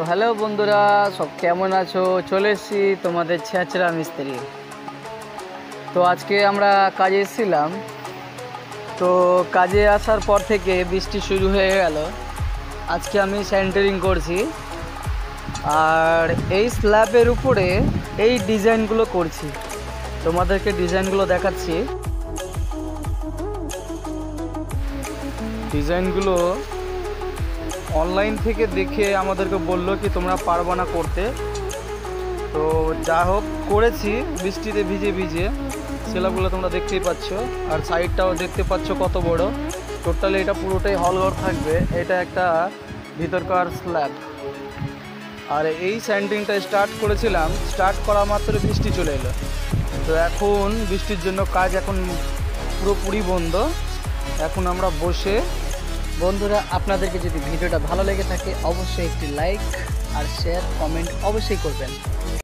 তো হ্যালো বন্ধুরা, সব কেমন আছো? চলে এসেছি তোমাদের ছেঁচড়া মিস্ত্রি। তো আজকে আমরা কাজে এসেছিলাম। তো কাজে আসার পর থেকে বৃষ্টি শুরু হয়ে গেল। আজকে আমি সেন্টারিং করছি, আর এই স্ল্যাবের উপরে এই ডিজাইনগুলো করছি। তোমাদেরকে ডিজাইনগুলো দেখাচ্ছি। ডিজাইনগুলো অনলাইন থেকে দেখে আমাদেরকে বললো কি তোমরা পারবা না করতে। তো যা হোক করেছি, বৃষ্টিতে ভিজে ভিজে। স্ল্যাবগুলো তোমরা দেখতেই পাচ্ছ, আর সাইডটাও দেখতে পাচ্ছ কত বড়। টোটালি এটা পুরোটাই হলঘর থাকবে। এটা একটা ভিতরকার স্ল্যাব। আর এই স্যান্ডিংটা স্টার্ট করেছিলাম, স্টার্ট করা মাত্র বৃষ্টি চলে এলো। তো এখন বৃষ্টির জন্য কাজ এখন পুরোপুরি বন্ধ। এখন আমরা বসে। বন্ধুরা, আপনাদেরকে যদি ভিডিওটা ভালো লেগে থাকে অবশ্যই একটি লাইক আর শেয়ার কমেন্ট অবশ্যই করবেন।